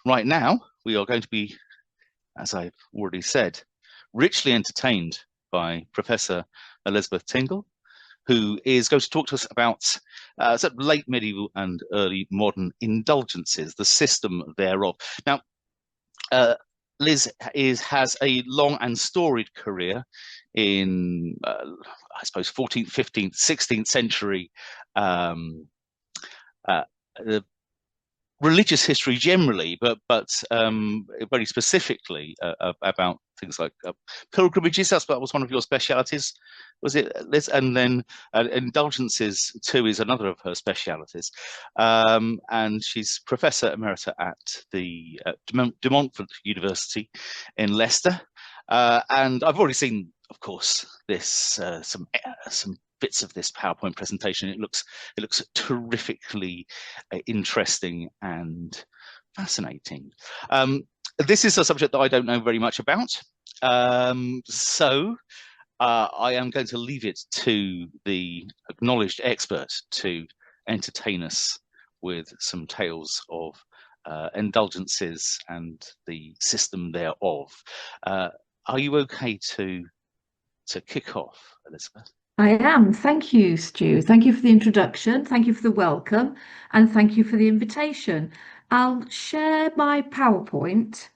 Right now, we are going to be, as I've already said, richly entertained by Professor Elizabeth Tingle, who is going to talk to us about sort of late medieval and early modern indulgences, the system thereof. Now, Liz has a long and storied career in, I suppose, 14th, 15th, 16th century religious history generally, but very specifically about things like pilgrimages. That was one of your specialities, was it, Liz? And then indulgences too is another of her specialities. And she's Professor Emerita at the De Montfort University in Leicester. And I've already seen, of course, this some bits of this PowerPoint presentation. It looks terrifically interesting and fascinating. This is a subject that I don't know very much about, so I am going to leave it to the acknowledged expert to entertain us with some tales of indulgences and the system thereof. Are you okay to kick off, Elizabeth? I am. Thank you, Stu. Thank you for the introduction. Thank you for the welcome. And thank you for the invitation. I'll share my PowerPoint.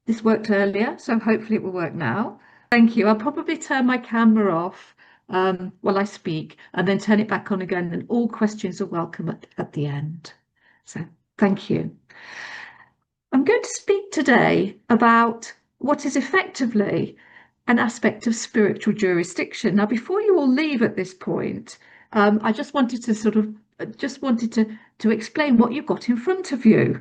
This worked earlier, so hopefully it will work now. Thank you. I'll probably turn my camera off while I speak and then turn it back on again, and all questions are welcome at the end. So thank you. I'm going to speak today about what is effectively an aspect of spiritual jurisdiction. Now, before you all leave at this point, I just wanted to explain what you've got in front of you.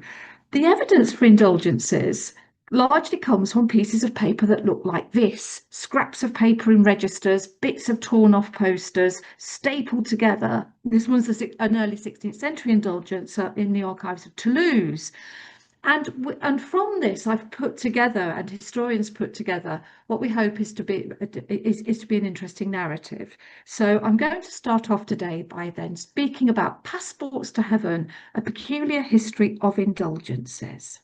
The evidence for indulgences largely comes from pieces of paper that look like this: scraps of paper in registers, bits of torn off posters, stapled together. This one's an early 16th century indulgence in the archives of Toulouse. And from this, I've put together, and historians put together, what we hope is to be an interesting narrative. So I'm going to start off today by then speaking about Passports to Heaven, a peculiar history of indulgences.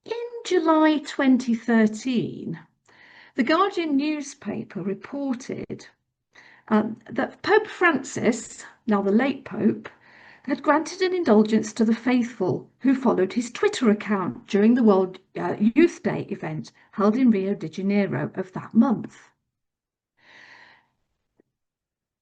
In July 2013, the Guardian newspaper reported that Pope Francis, now the late Pope, had granted an indulgence to the faithful who followed his Twitter account during the World Youth Day event held in Rio de Janeiro of that month.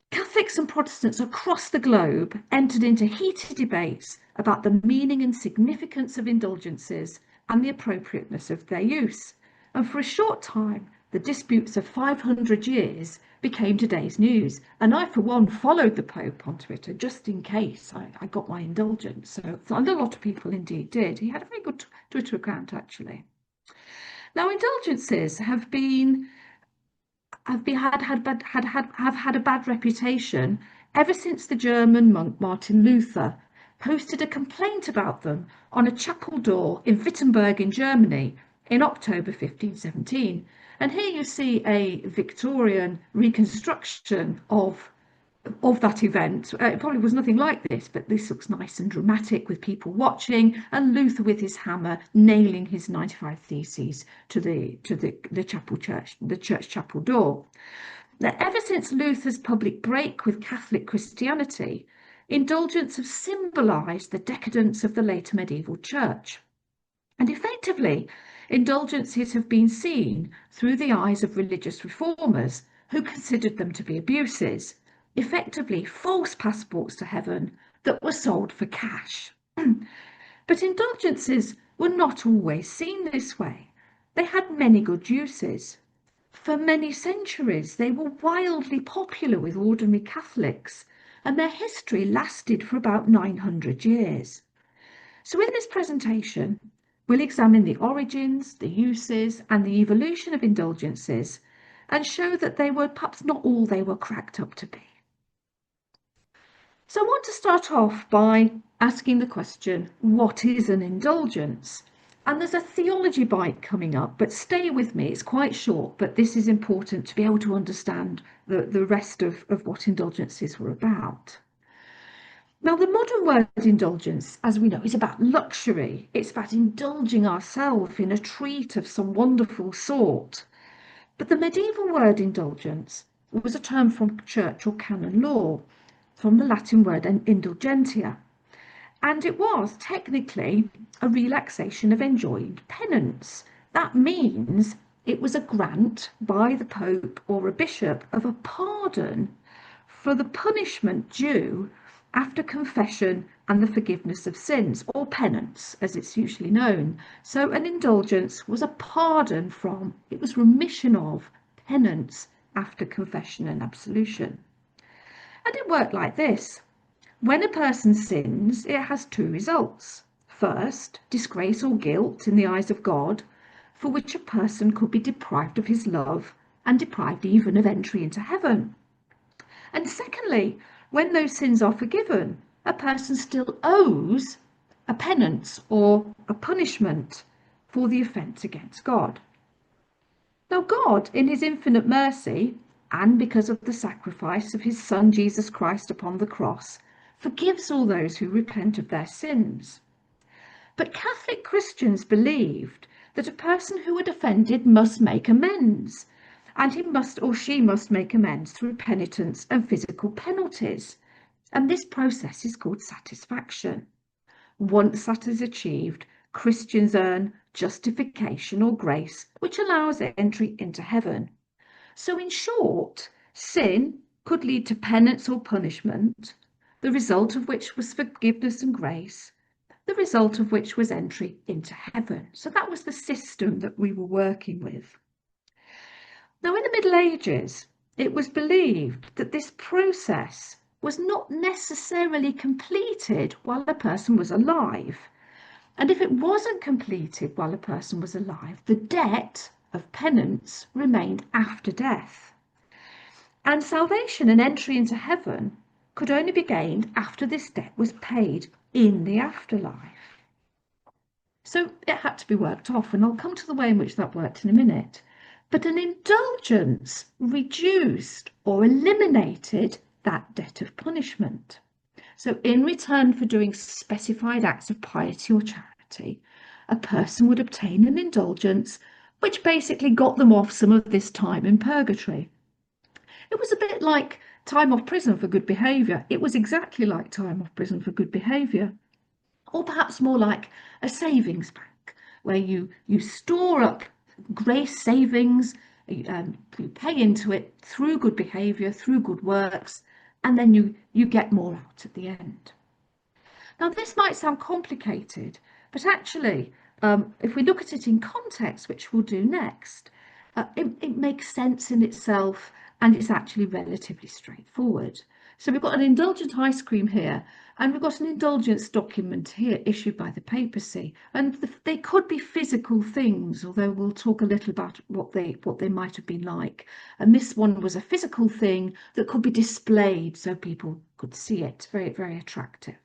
Catholics and Protestants across the globe entered into heated debates about the meaning and significance of indulgences and the appropriateness of their use. And for a short time, the disputes of 500 years became today's news. And I, for one, followed the Pope on Twitter just in case I got my indulgence. So, and a lot of people indeed did. He had a very good Twitter account, actually. Now, indulgences have had a bad reputation ever since the German monk Martin Luther posted a complaint about them on a chapel door in Wittenberg in Germany in October 1517. And here you see a Victorian reconstruction of that event. It probably was nothing like this, but this looks nice and dramatic with people watching and Luther with his hammer nailing his 95 Theses to the church chapel door. Now, ever since Luther's public break with Catholic Christianity, indulgences have symbolised the decadence of the later medieval church. And effectively, indulgences have been seen through the eyes of religious reformers who considered them to be abuses, effectively false passports to heaven that were sold for cash. But indulgences were not always seen this way. They had many good uses. For many centuries, they were wildly popular with ordinary Catholics, and their history lasted for about 900 years. So in this presentation, we'll examine the origins, the uses, and the evolution of indulgences, and show that they were perhaps not all they were cracked up to be. So I want to start off by asking the question, what is an indulgence? And there's a theology bite coming up, but stay with me, it's quite short, but this is important to be able to understand the rest of what indulgences were about. Now, the modern word indulgence, as we know, is about luxury. It's about indulging ourselves in a treat of some wonderful sort. But the medieval word indulgence was a term from church or canon law, from the Latin word indulgentia, and it was technically a relaxation of enjoined penance. That means it was a grant by the Pope or a bishop of a pardon for the punishment due after confession and the forgiveness of sins, or penance as it's usually known. So an indulgence was a pardon from, it was remission of penance after confession and absolution. And it worked like this. When a person sins, it has two results. First, disgrace or guilt in the eyes of God, for which a person could be deprived of his love and deprived even of entry into heaven. And secondly, when those sins are forgiven, a person still owes a penance or a punishment for the offence against God. Now, God, in his infinite mercy, and because of the sacrifice of his Son Jesus Christ upon the cross, forgives all those who repent of their sins. But Catholic Christians believed that a person who had offended must make amends, and he must or she must make amends through penitence and physical penalties. And this process is called satisfaction. Once that is achieved, Christians earn justification or grace, which allows entry into heaven. So in short, sin could lead to penance or punishment, the result of which was forgiveness and grace, the result of which was entry into heaven. So that was the system that we were working with. Now, in the Middle Ages, it was believed that this process was not necessarily completed while a person was alive. And if it wasn't completed while a person was alive, the debt of penance remained after death. And salvation and entry into heaven could only be gained after this debt was paid in the afterlife. So it had to be worked off, and I'll come to the way in which that worked in a minute. But an indulgence reduced or eliminated that debt of punishment. So in return for doing specified acts of piety or charity, a person would obtain an indulgence which basically got them off some of this time in purgatory. It was a bit like time off prison for good behaviour. It was exactly like time off prison for good behaviour. Or perhaps more like a savings bank, where you store up grace savings, you pay into it through good behaviour, through good works, and then you get more out at the end. Now, this might sound complicated, but actually, if we look at it in context, which we'll do next, it makes sense in itself, and it's actually relatively straightforward. So we've got an indulgent ice cream here, and we've got an indulgence document here issued by the papacy, and they could be physical things, although we'll talk a little about what they might have been like. And this one was a physical thing that could be displayed so people could see it. Very, very attractive.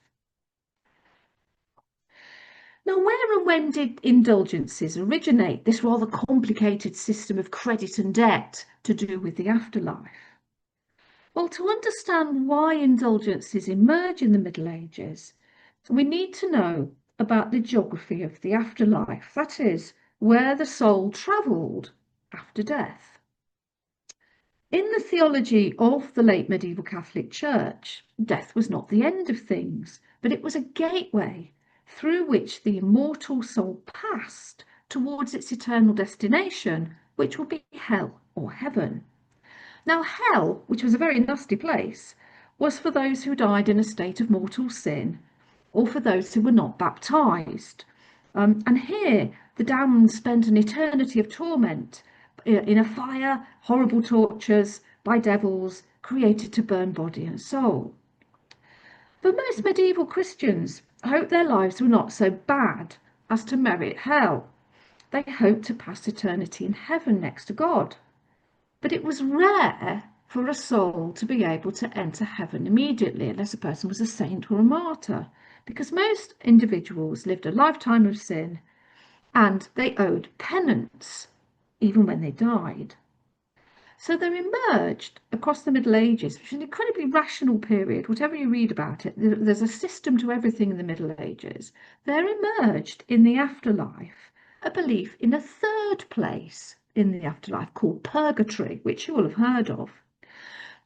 Now, where and when did indulgences originate, this rather complicated system of credit and debt to do with the afterlife? Well, to understand why indulgences emerge in the Middle Ages, we need to know about the geography of the afterlife, that is, where the soul travelled after death. In the theology of the late medieval Catholic Church, death was not the end of things, but it was a gateway through which the immortal soul passed towards its eternal destination, which would be hell or heaven. Now, hell, which was a very nasty place, was for those who died in a state of mortal sin, or for those who were not baptized. And here, the damned spent an eternity of torment in a fire, horrible tortures by devils created to burn body and soul. But most medieval Christians hoped their lives were not so bad as to merit hell. They hoped to pass eternity in heaven next to God. But it was rare for a soul to be able to enter heaven immediately, unless a person was a saint or a martyr, because most individuals lived a lifetime of sin and they owed penance even when they died. So there emerged across the Middle Ages, which is an incredibly rational period, whatever you read about it, there's a system to everything in the Middle Ages. There emerged in the afterlife a belief in a third place in the afterlife called purgatory, which you will have heard of.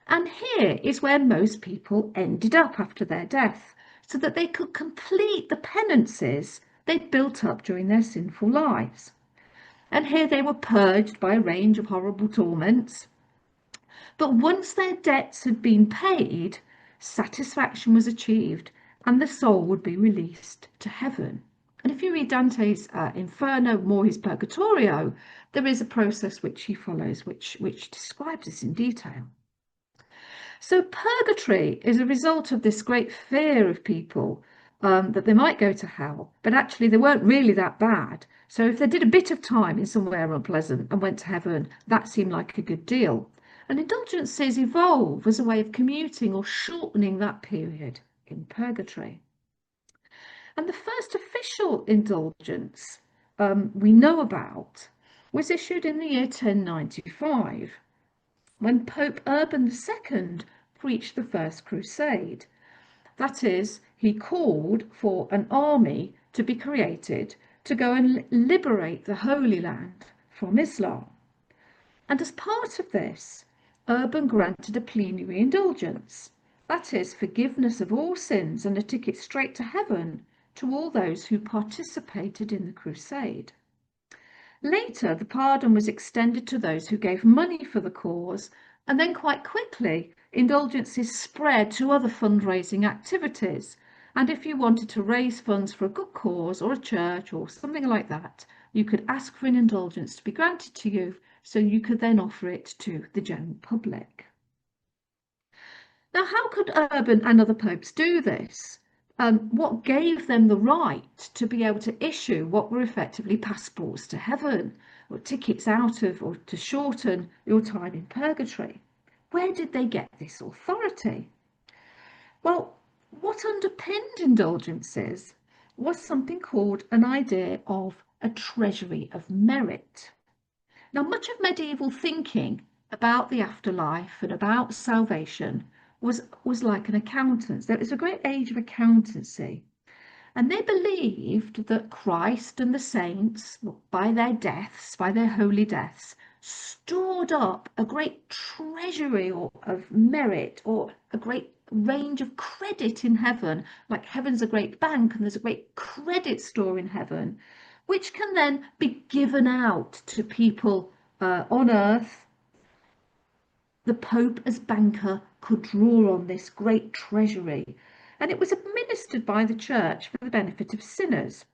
And here is where most people ended up after their death, so that they could complete the penances they'd built up during their sinful lives. And here they were purged by a range of horrible torments. But once their debts had been paid, satisfaction was achieved and the soul would be released to heaven. And if you read Dante's Inferno, more his Purgatorio, there is a process which he follows which describes this in detail. So purgatory is a result of this great fear of people that they might go to hell, but actually they weren't really that bad. So if they did a bit of time in somewhere unpleasant and went to heaven, that seemed like a good deal. And indulgences evolve as a way of commuting or shortening that period in purgatory. And the first official indulgence we know about was issued in the year 1095, when Pope Urban II preached the First Crusade. That is, he called for an army to be created to go and liberate the Holy Land from Islam. And as part of this, Urban granted a plenary indulgence, that is, forgiveness of all sins and a ticket straight to heaven to all those who participated in the crusade. Later, the pardon was extended to those who gave money for the cause, and then quite quickly, indulgences spread to other fundraising activities. And if you wanted to raise funds for a good cause or a church or something like that, you could ask for an indulgence to be granted to you, so you could then offer it to the general public. Now, how could Urban and other popes do this? What gave them the right to be able to issue what were effectively passports to heaven, or tickets out of, or to shorten your time in purgatory? Where did they get this authority? Well, what underpinned indulgences was something called an idea of a treasury of merit. Now, much of medieval thinking about the afterlife and about salvation was like an accountant's. There was a great age of accountancy. And they believed that Christ and the saints, by their deaths, by their holy deaths, stored up a great treasury of merit, or a great range of credit in heaven, like heaven's a great bank and there's a great credit store in heaven, which can then be given out to people on earth. The Pope, as banker, could draw on this great treasury, and it was administered by the Church for the benefit of sinners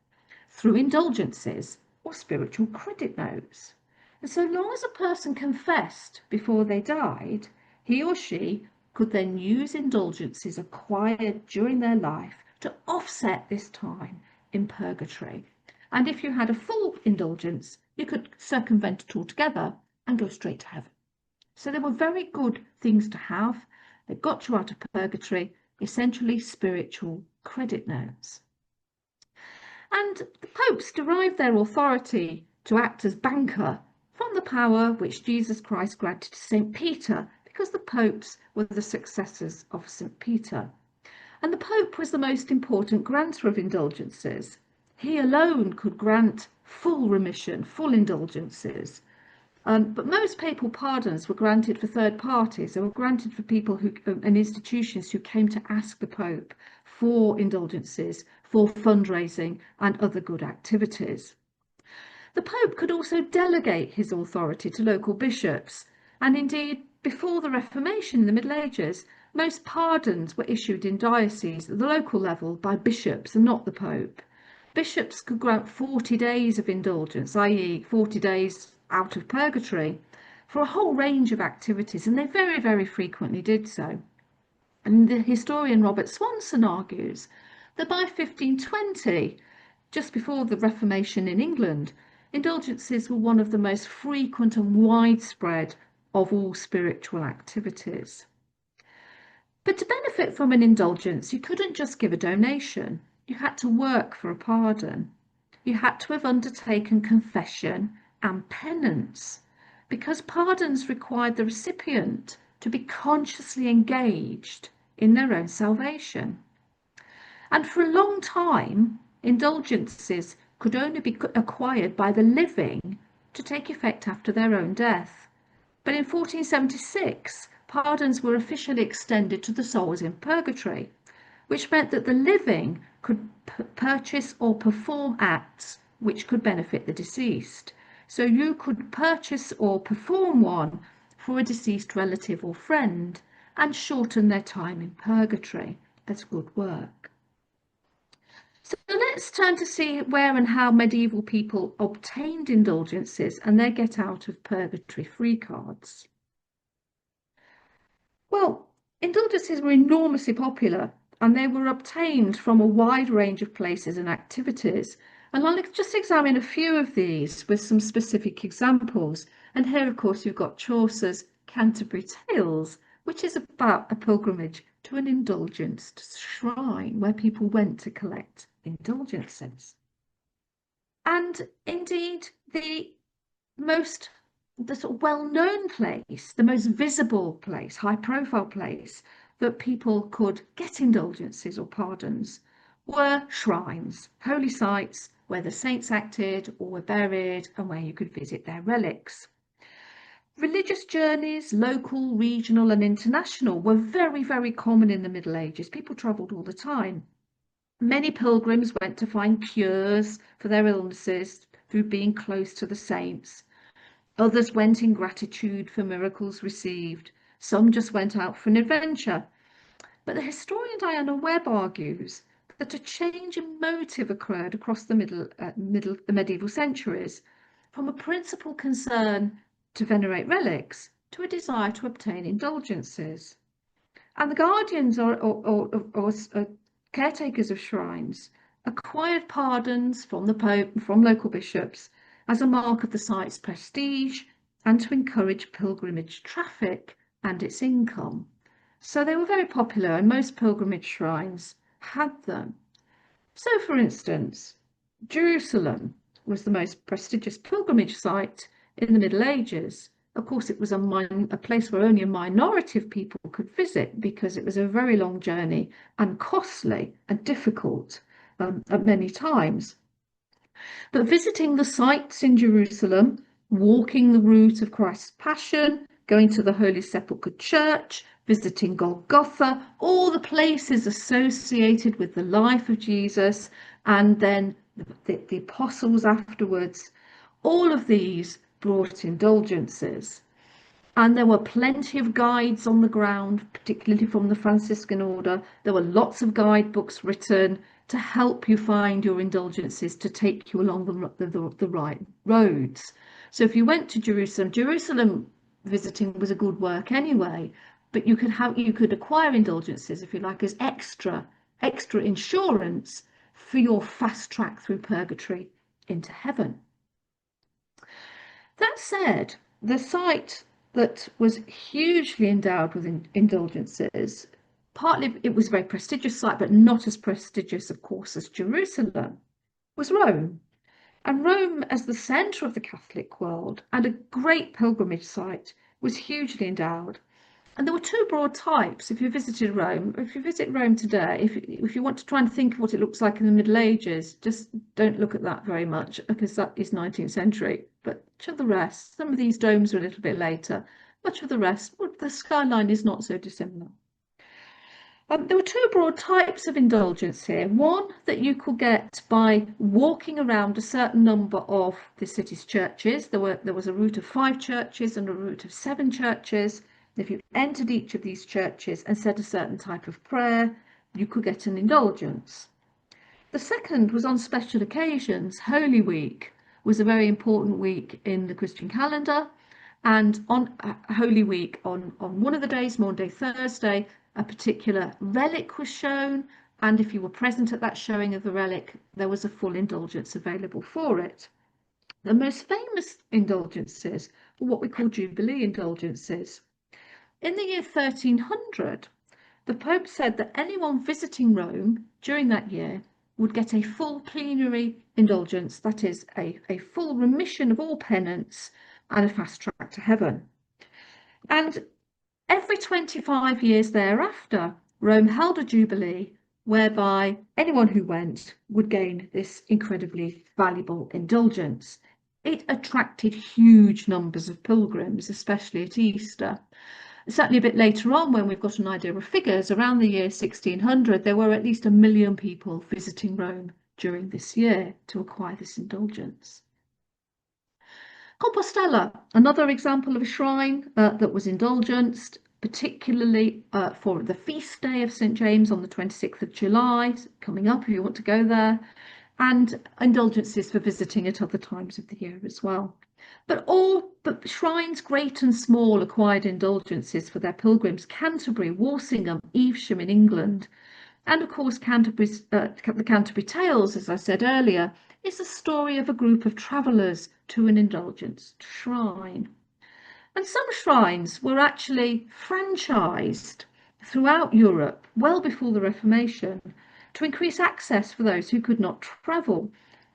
through indulgences or spiritual credit notes. And so long as a person confessed before they died, he or she could then use indulgences acquired during their life to offset this time in purgatory. And if you had a full indulgence, you could circumvent it altogether and go straight to heaven. So they were very good things to have. They got you out of purgatory, essentially spiritual credit notes. And the popes derived their authority to act as banker from the power which Jesus Christ granted to St. Peter, because the popes were the successors of St. Peter. And the Pope was the most important grantor of indulgences. He alone could grant full remission, full indulgences. But most papal pardons were granted for third parties. They were granted for people who and institutions who came to ask the Pope for indulgences, for fundraising and other good activities. The Pope could also delegate his authority to local bishops, and indeed, before the Reformation in the Middle Ages, most pardons were issued in dioceses at the local level by bishops and not the Pope. Bishops could grant 40 days of indulgence, i.e. 40 days out of purgatory, for a whole range of activities, and they very, very frequently did so. And the historian Robert Swanson argues that by 1520, just before the Reformation in England, indulgences were one of the most frequent and widespread of all spiritual activities. But to benefit from an indulgence, you couldn't just give a donation. You had to work for a pardon. You had to have undertaken confession and penance. because pardons required the recipient to be consciously engaged in their own salvation. And for a long time, indulgences could only be acquired by the living to take effect after their own death. But in 1476, pardons were officially extended to the souls in purgatory, which meant that the living could purchase or perform acts which could benefit the deceased. So you could purchase or perform one for a deceased relative or friend and shorten their time in purgatory as good work. So let's turn to see where and how medieval people obtained indulgences and their get out of purgatory free cards. Well, indulgences were enormously popular and they were obtained from a wide range of places and activities. And I'll just examine a few of these with some specific examples. And here, of course, you've got Chaucer's Canterbury Tales, which is about a pilgrimage to an indulgenced shrine where people went to collect indulgences. And indeed, the sort of well-known place, the most visible place, high-profile place that people could get indulgences or pardons were shrines, holy sites where the saints acted or were buried and where you could visit their relics. Religious journeys, local, regional and international, were very, very common in the Middle Ages. People travelled all the time. Many pilgrims went to find cures for their illnesses through being close to the saints. Others went in gratitude for miracles received. Some just went out for an adventure. But the historian Diana Webb argues that a change in motive occurred across the medieval centuries, from a principal concern to venerate relics to a desire to obtain indulgences. And the guardians or caretakers of shrines acquired pardons from the Pope and from local bishops as a mark of the site's prestige and to encourage pilgrimage traffic and its income. So they were very popular and most pilgrimage shrines had them. So for instance, Jerusalem was the most prestigious pilgrimage site in the Middle Ages. Of course, it was a place where only a minority of people could visit because it was a very long journey and costly and difficult at many times. But visiting the sites in Jerusalem, walking the route of Christ's Passion, going to the Holy Sepulchre Church, visiting Golgotha, all the places associated with the life of Jesus, and then the apostles afterwards, all of these brought indulgences. And there were plenty of guides on the ground, particularly from the Franciscan order. There were lots of guidebooks written to help you find your indulgences, to take you along the right roads. So if you went to Jerusalem visiting was a good work anyway, but you could acquire indulgences, if you like, as extra insurance for your fast track through purgatory into heaven. That said, the site that was hugely endowed with indulgences, partly it was a very prestigious site, but not as prestigious, of course, as Jerusalem, was Rome. And Rome, as the centre of the Catholic world and a great pilgrimage site, was hugely endowed. And there were two broad types. If you visit Rome today, if you want to try and think of what it looks like in the Middle Ages, just don't look at that very much because that is 19th century. But much of the rest, some of these domes are a little bit later. Much of the rest, well, the skyline is not so dissimilar. There were two broad types of indulgence here. One that you could get by walking around a certain number of the city's churches. There was a route of 5 churches and a route of 7 churches. If you entered each of these churches and said a certain type of prayer, you could get an indulgence. The second was on special occasions. Holy Week was a very important week in the Christian calendar. And on Holy Week, on one of the days, Maundy, Thursday, a particular relic was shown. And if you were present at that showing of the relic, there was a full indulgence available for it. The most famous indulgences were what we call Jubilee indulgences. In the year 1300, the Pope said that anyone visiting Rome during that year would get a full plenary indulgence, that is, a full remission of all penance, and a fast track to heaven. And every 25 years thereafter, Rome held a jubilee whereby anyone who went would gain this incredibly valuable indulgence. It attracted huge numbers of pilgrims, especially at Easter. Certainly a bit later on, when we've got an idea of figures, around the year 1600, there were at least 1 million people visiting Rome during this year to acquire this indulgence. Compostela, another example of a shrine that was indulgenced, particularly for the feast day of St. James on the 26th of July, coming up if you want to go there, and indulgences for visiting at other times of the year as well. But shrines great and small acquired indulgences for their pilgrims. Canterbury, Walsingham, Evesham in England, and of course the Canterbury Tales, as I said earlier, is the story of a group of travellers to an indulgence shrine. And some shrines were actually franchised throughout Europe well before the Reformation to increase access for those who could not travel,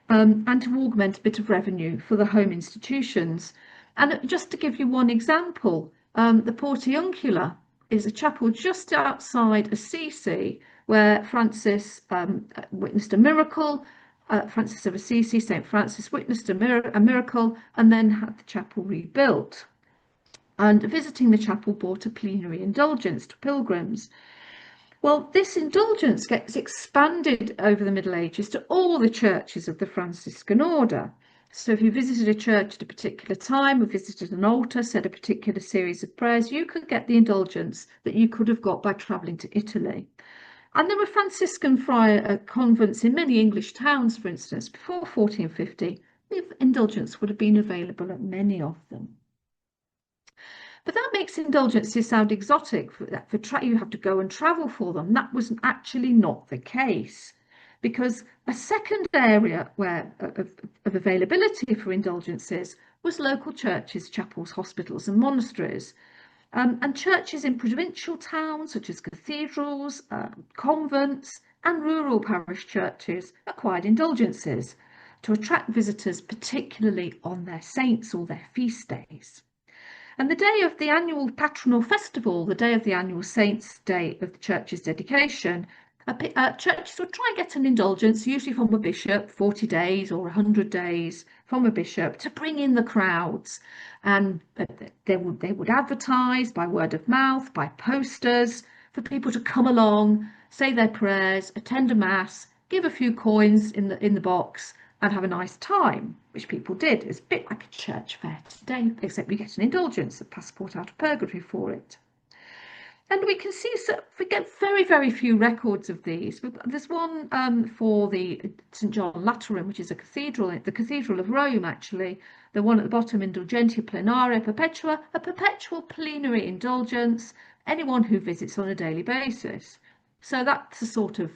and to augment a bit of revenue for the home institutions. And just to give you one example, the Portiuncula is a chapel just outside Assisi where Francis witnessed a miracle. Francis of Assisi, St. Francis, witnessed a miracle and then had the chapel rebuilt. And visiting the chapel brought a plenary indulgence to pilgrims. Well, this indulgence gets expanded over the Middle Ages to all the churches of the Franciscan order. So if you visited a church at a particular time or visited an altar, said a particular series of prayers, you could get the indulgence that you could have got by travelling to Italy. And there were Franciscan friar convents in many English towns, for instance, before 1450. Indulgence would have been available at many of them. But that makes indulgences sound exotic. You have to go and travel for them. That was actually not the case, because a second area of availability for indulgences was local churches, chapels, hospitals and monasteries. And churches in provincial towns such as cathedrals, convents and rural parish churches acquired indulgences to attract visitors, particularly on their saints or their feast days. And the day of the annual patronal festival, the day of the annual saints' day of the church's dedication, churches would try and get an indulgence, usually from a bishop, 40 days or 100 days from a bishop, to bring in the crowds. And they would advertise by word of mouth, by posters, for people to come along, say their prayers, attend a mass, give a few coins in the box, and have a nice time, which people did. It's a bit like a church fair today, except you get an indulgence, a passport out of purgatory for it. And we can see, so we get very, very few records of these. There's one for the St. John Lateran, which is a cathedral, the Cathedral of Rome, actually. The one at the bottom, Indulgentia Plenaria Perpetua, a perpetual plenary indulgence, anyone who visits on a daily basis. So that's a sort of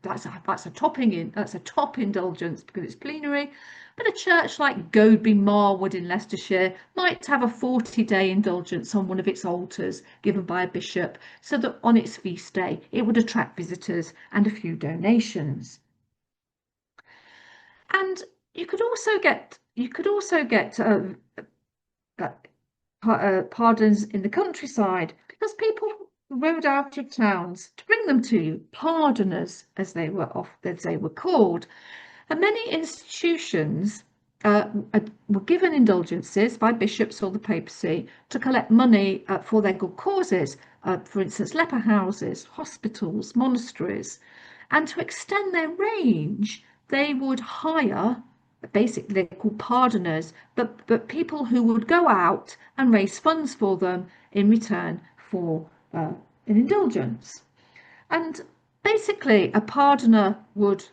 that's a top indulgence because it's plenary. But a church like Godeby Marwood in Leicestershire might have a 40-day indulgence on one of its altars given by a bishop, so that on its feast day it would attract visitors and a few donations. And you could also get pardons in the countryside because people rode out of towns to bring them to you, pardoners as they were called. And many institutions were given indulgences by bishops or the papacy to collect money for their good causes, for instance, leper houses, hospitals, monasteries. And to extend their range, they would hire, basically they're called pardoners, but people who would go out and raise funds for them in return for an indulgence. And basically a pardoner would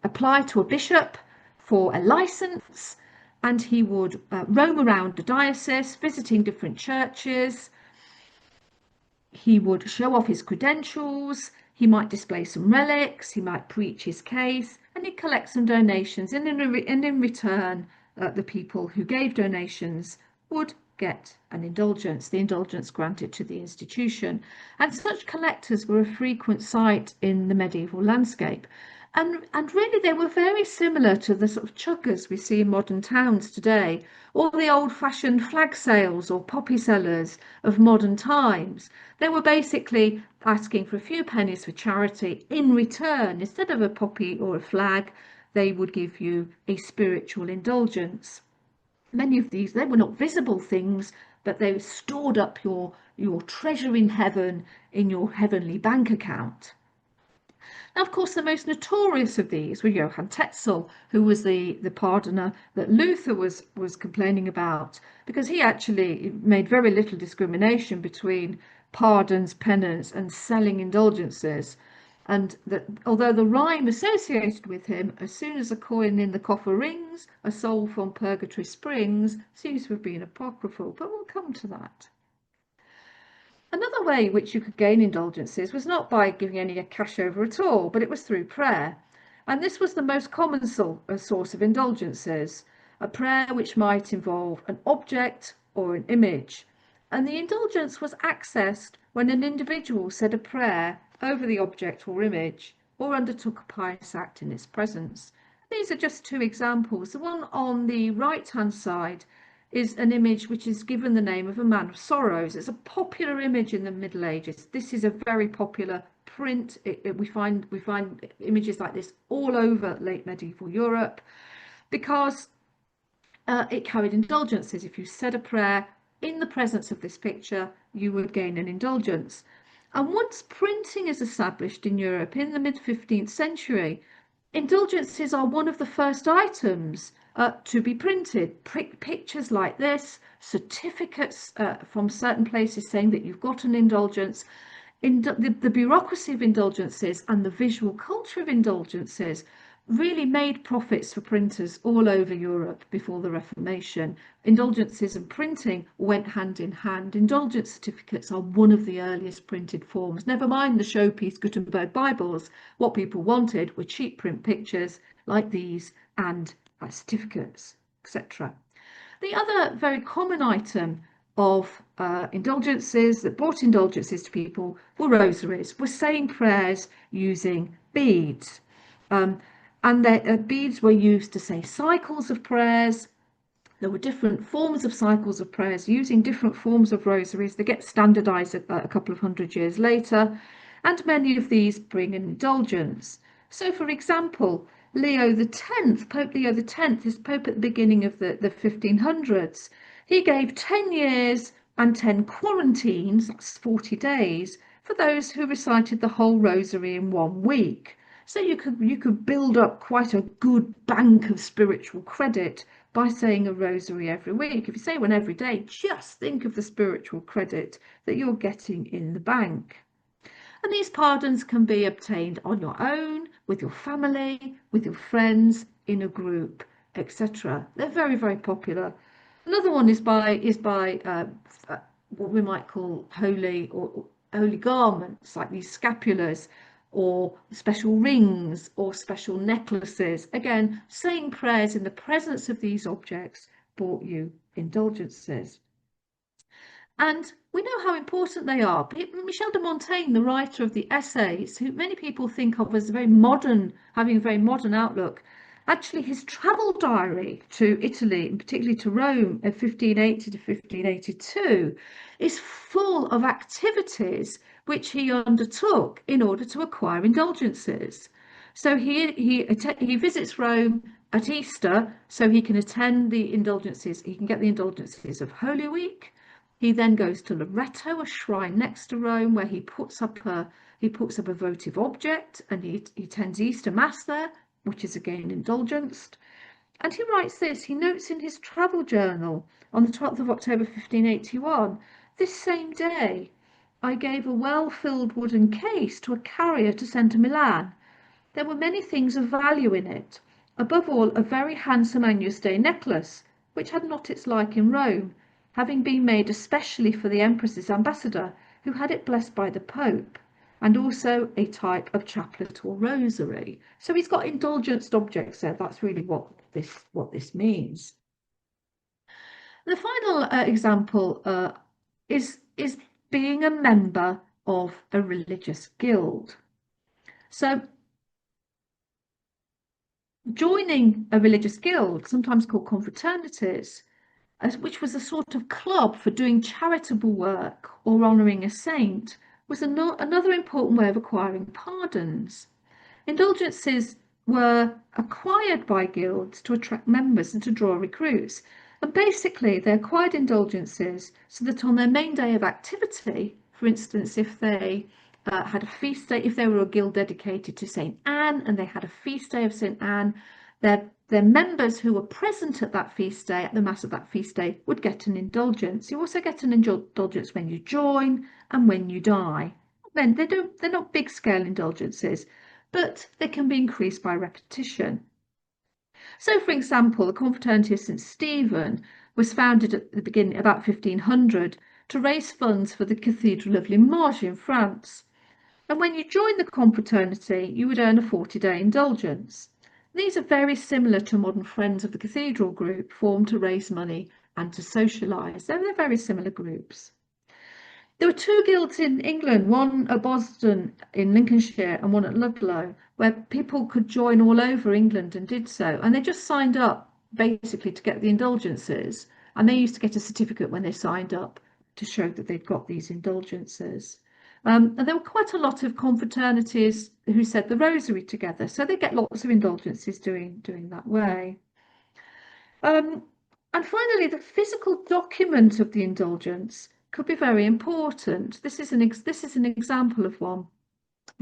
apply to a bishop for a license, and he would roam around the diocese visiting different churches. He would show off his credentials, he might display some relics, he might preach his case, and he'd collect some donations, and in return the people who gave donations would get an indulgence, the indulgence granted to the institution. And such collectors were a frequent sight in the medieval landscape. And really they were very similar to the sort of chuggers we see in modern towns today, or the old-fashioned flag sales or poppy sellers of modern times. They were basically asking for a few pennies for charity. In return, instead of a poppy or a flag, they would give you a spiritual indulgence. Many of these, they were not visible things, but they stored up your treasure in heaven in your heavenly bank account. Now, of course, the most notorious of these were Johann Tetzel, who was the pardoner that Luther was complaining about, because he actually made very little discrimination between pardons, penance, and selling indulgences. And that although the rhyme associated with him, as soon as a coin in the coffer rings, a soul from purgatory springs, seems to have been apocryphal, but we'll come to that. Another way which you could gain indulgences was not by giving any cash over at all, but it was through prayer. And this was the most common source of indulgences, a prayer which might involve an object or an image. And the indulgence was accessed when an individual said a prayer over the object or image, or undertook a pious act in its presence. These are just two examples. The one on the right-hand side is an image which is given the name of a man of sorrows. It's a popular image in the Middle Ages. This is a very popular print. We find images like this all over late medieval Europe because it carried indulgences. If you said a prayer in the presence of this picture, you would gain an indulgence. And once printing is established in Europe in the mid-15th century, indulgences are one of the first items to be printed. Pictures like this, certificates from certain places saying that you've got an indulgence. The bureaucracy of indulgences and the visual culture of indulgences really made profits for printers all over Europe before the Reformation. Indulgences and printing went hand in hand. Indulgence certificates are one of the earliest printed forms. Never mind the showpiece Gutenberg Bibles. What people wanted were cheap print pictures like these and certificates, etc. The other very common item of indulgences that brought indulgences to people were rosaries, were saying prayers using beads. And the beads were used to say cycles of prayers. There were different forms of cycles of prayers using different forms of rosaries. They get standardized a couple of hundred years later, and many of these bring an indulgence. So, for example, Pope Leo X, is Pope at the beginning of the 1500s. He gave 10 years and 10 quarantines, that's 40 days, for those who recited the whole rosary in 1 week. So you could build up quite a good bank of spiritual credit by saying a rosary every week. If you say one every day, just think of the spiritual credit that you're getting in the bank. And these pardons can be obtained on your own, with your family, with your friends, in a group, etc. They're very, very popular. Another one is by what we might call holy garments, like these scapulars, or special rings or special necklaces. Again, saying prayers in the presence of these objects brought you indulgences. And we know how important they are. Michel de Montaigne, the writer of the Essays, who many people think of as very modern, having a very modern outlook, actually his travel diary to Italy, and particularly to Rome in 1580 to 1582, is full of activities which he undertook in order to acquire indulgences. So he visits Rome at Easter so he can attend the indulgences, he can get the indulgences of Holy Week. He then goes to Loreto, a shrine next to Rome, where he puts up a votive object, and he attends Easter Mass there, which is again indulgenced. And he writes this, he notes in his travel journal on the 12th of October 1581, this same day I gave a well-filled wooden case to a carrier to send to Milan. There were many things of value in it, above all a very handsome Agnus Dei necklace, which had not its like in Rome, having been made especially for the Empress's ambassador, who had it blessed by the Pope, and also a type of chaplet or rosary. So he's got indulgenced objects there. That's really what this means. The final example is being a member of a religious guild. So joining a religious guild, sometimes called confraternities, which was a sort of club for doing charitable work or honouring a saint, was another important way of acquiring pardons. Indulgences were acquired by guilds to attract members and to draw recruits. And basically, they acquired indulgences so that on their main day of activity, for instance, if they had a feast day, if they were a guild dedicated to St. Anne and they had a feast day of St. Anne, their members who were present at that feast day, at the Mass of that feast day, would get an indulgence. You also get an indulgence when you join and when you die. Then they're not big scale indulgences, but they can be increased by repetition. So, for example, the Confraternity of St. Stephen was founded at the beginning, about 1500, to raise funds for the Cathedral of Limoges in France. And when you joined the confraternity, you would earn a 40-day indulgence. These are very similar to modern Friends of the Cathedral group, formed to raise money and to socialise. They're very similar groups. There were two guilds in England, one at Boston in Lincolnshire and one at Ludlow, where people could join all over England and did so. And they just signed up basically to get the indulgences. And they used to get a certificate when they signed up to show that they'd got these indulgences. And there were quite a lot of confraternities who said the rosary together. So they get lots of indulgences doing that way. And finally, the physical document of the indulgence could be very important. This is an example of one,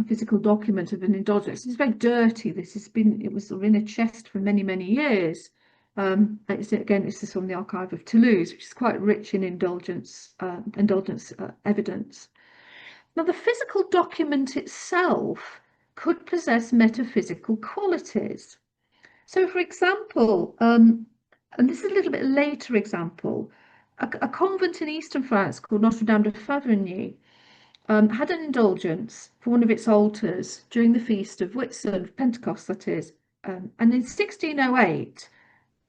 a physical document of an indulgence. It's very dirty. It was in a chest for many years. This is from the archive of Toulouse, which is quite rich in indulgence evidence. Now, the physical document itself could possess metaphysical qualities. So, for example, and this is a little bit later example, a convent in eastern France called Notre Dame de Favigny had an indulgence for one of its altars during the feast of Whitsun, Pentecost that is. And in 1608,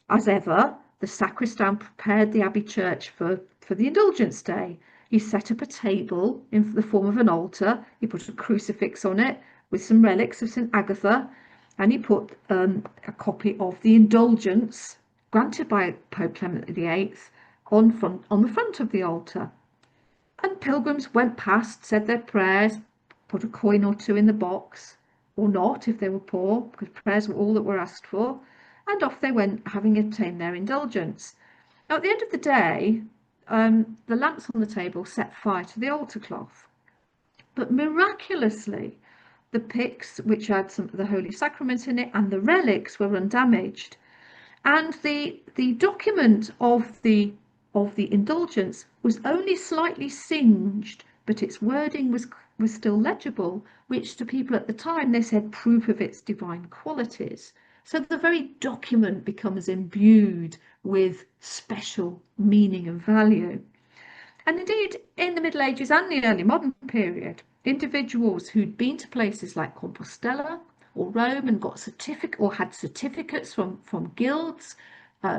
as ever, the sacristan prepared the abbey church for the indulgence day. He set up a table in the form of an altar. He put a crucifix on it with some relics of St. Agatha, and he put a copy of the indulgence granted by Pope Clement VIII on the front of the altar. And pilgrims went past, said their prayers, put a coin or two in the box, or not if they were poor, because prayers were all that were asked for, and off they went, having obtained their indulgence. Now, at the end of the day, the lamps on the table set fire to the altar cloth. But miraculously, the pyx, which had some of the Holy Sacrament in it, and the relics were undamaged. And the document of the indulgence was only slightly singed, but its wording was still legible, which to people at the time they said proof of its divine qualities. So the very document becomes imbued with special meaning and value. And indeed, in the Middle Ages and the early modern period, individuals who'd been to places like Compostela or Rome and got had certificates from guilds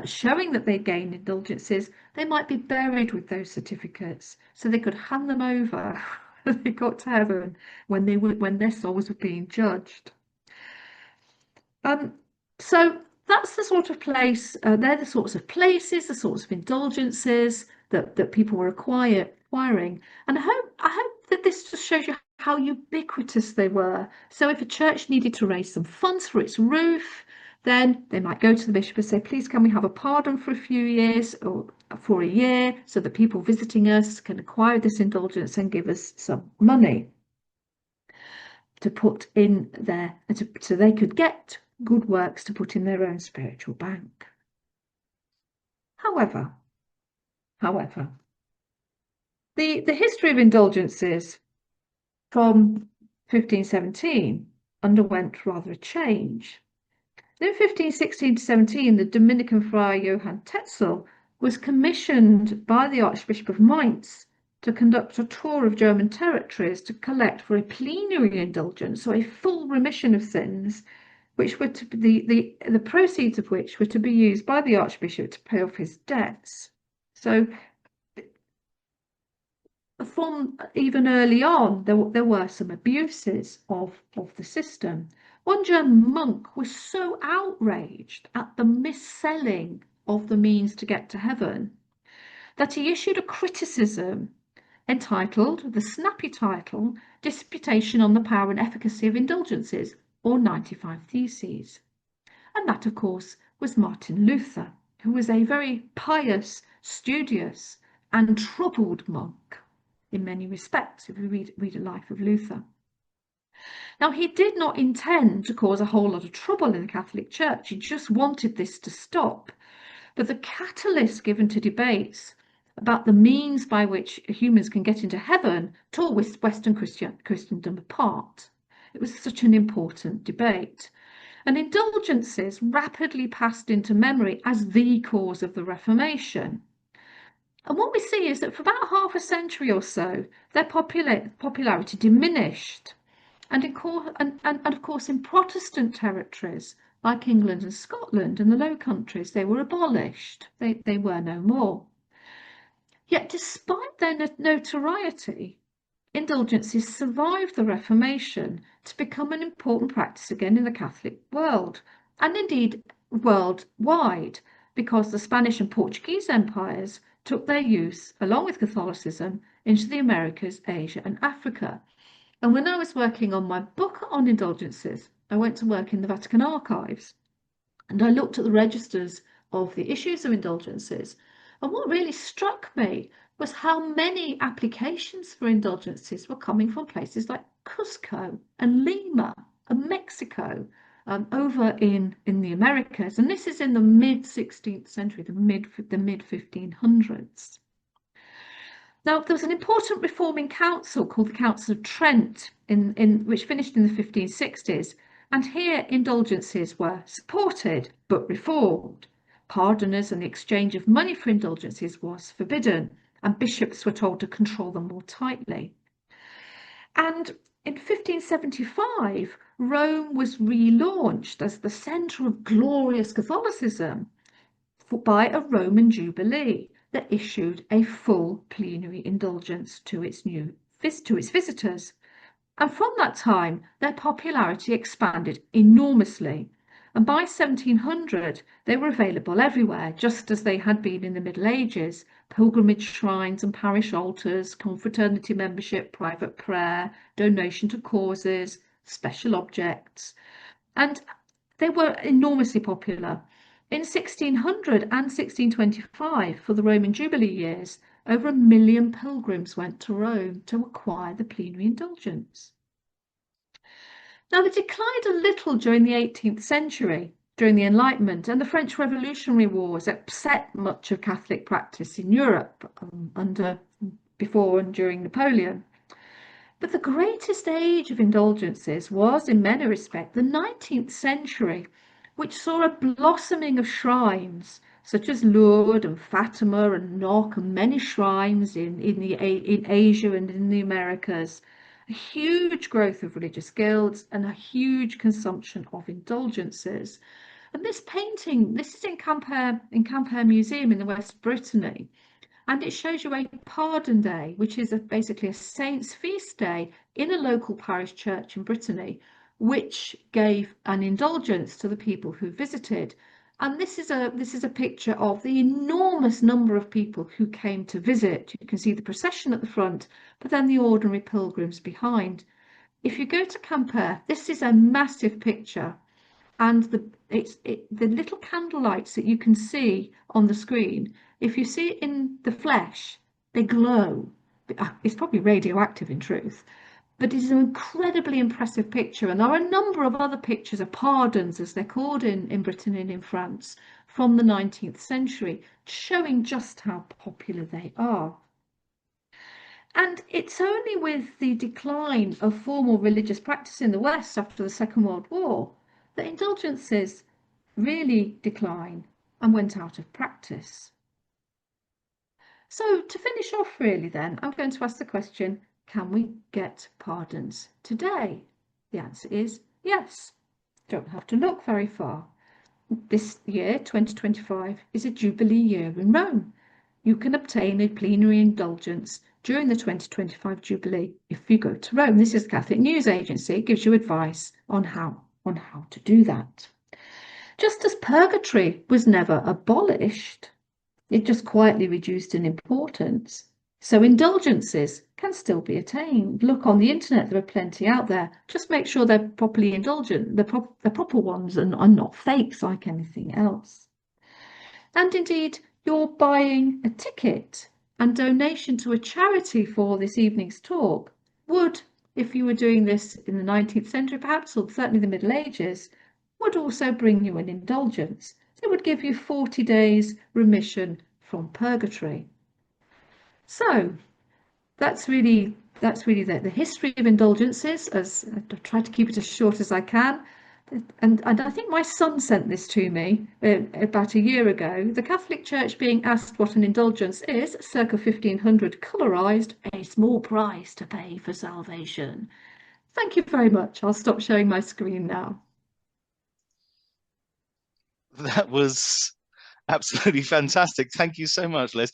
showing that they'd gained indulgences, they might be buried with those certificates so they could hand them over when they got to heaven when their souls were being judged. So that's the sort of place, they're the sorts of places, the sorts of indulgences that people were acquiring. And I hope that this just shows you how ubiquitous they were. So if a church needed to raise some funds for its roof, then they might go to the bishop and say, please, can we have a pardon for a few years or for a year so that people visiting us can acquire this indulgence and give us some money to put in there, so they could get good works to put in their own spiritual bank. However, the history of indulgences from 1517 underwent rather a change. In 1516 to 17, the Dominican friar Johann Tetzel was commissioned by the Archbishop of Mainz to conduct a tour of German territories to collect for a plenary indulgence, so a full remission of sins, which were to be the proceeds of which were to be used by the Archbishop to pay off his debts. So from even early on, there were some abuses of the system. One German monk was so outraged at the mis-selling of the means to get to heaven that he issued a criticism entitled, the snappy title, Disputation on the Power and Efficacy of Indulgences, or 95 Theses. And that, of course, was Martin Luther, who was a very pious, studious, and troubled monk in many respects, if you read a life of Luther. Now, he did not intend to cause a whole lot of trouble in the Catholic Church. He just wanted this to stop. But the catalyst given to debates about the means by which humans can get into heaven tore Western Christendom apart. It was such an important debate. And indulgences rapidly passed into memory as the cause of the Reformation. And what we see is that for about half a century or so, their popularity diminished. And of course, in Protestant territories like England and Scotland and the Low Countries, they were abolished. They were no more. Yet, despite their notoriety, indulgences survived the Reformation to become an important practice again in the Catholic world, and indeed worldwide, because the Spanish and Portuguese empires took their use, along with Catholicism, into the Americas, Asia, and Africa. And when I was working on my book on indulgences, I went to work in the Vatican archives and I looked at the registers of the issues of indulgences. And what really struck me was how many applications for indulgences were coming from places like Cusco and Lima and Mexico, over in the Americas. And this is in the mid 16th century, the mid 1500s. Now, there was an important reforming council called the Council of Trent, which finished in the 1560s, and here indulgences were supported but reformed. Pardoners and the exchange of money for indulgences was forbidden, and bishops were told to control them more tightly. And in 1575, Rome was relaunched as the centre of glorious Catholicism by a Roman Jubilee that issued a full plenary indulgence to its visitors. And from that time, their popularity expanded enormously. And by 1700, they were available everywhere, just as they had been in the Middle Ages. Pilgrimage shrines and parish altars, confraternity membership, private prayer, donation to causes, special objects. And they were enormously popular. In 1600 and 1625, for the Roman Jubilee years, over 1 million pilgrims went to Rome to acquire the plenary indulgence. Now, they declined a little during the 18th century, during the Enlightenment, and the French Revolutionary Wars upset much of Catholic practice in Europe before and during Napoleon. But the greatest age of indulgences was, in many respects, the 19th century, which saw a blossoming of shrines such as Lourdes and Fatima and Knock, and many shrines in Asia and in the Americas, a huge growth of religious guilds and a huge consumption of indulgences. And this painting, this is in Quimper Museum in the West Brittany, and it shows you a pardon day, which is basically a saint's feast day in a local parish church in Brittany, which gave an indulgence to the people who visited. And this is a picture of the enormous number of people who came to visit. You can see the procession at the front, but then the ordinary pilgrims behind. If you go to Quimper, this is a massive picture, and the little candle lights that you can see on the screen, if you see it in the flesh, they glow. It's probably radioactive in truth, but it's an incredibly impressive picture. And there are a number of other pictures of pardons, as they're called in Britain and in France, from the 19th century, showing just how popular they are. And it's only with the decline of formal religious practice in the West after the Second World War that indulgences really declined and went out of practice. So to finish off really then, I'm going to ask the question, can we get pardons today? The answer is yes. Don't have to look very far. This year, 2025, is a Jubilee year in Rome. You can obtain a plenary indulgence during the 2025 Jubilee if you go to Rome. This is Catholic News Agency. It gives you advice on how to do that. Just as purgatory was never abolished, it just quietly reduced in importance. So indulgences can still be attained. Look on the internet, there are plenty out there. Just make sure they're properly indulgent, the proper ones, and are not fakes like anything else. And indeed, you're buying a ticket and donation to a charity for this evening's talk would, if you were doing this in the 19th century perhaps, or certainly the Middle Ages, would also bring you an indulgence. It would give you 40 days remission from purgatory. So that's really the history of indulgences. As I try to keep it as short as I can. And I think my son sent this to me about a year ago. The Catholic Church being asked what an indulgence is, circa 1500, colorized, a small price to pay for salvation. Thank you very much. I'll stop showing my screen now. That was absolutely fantastic. Thank you so much, Liz.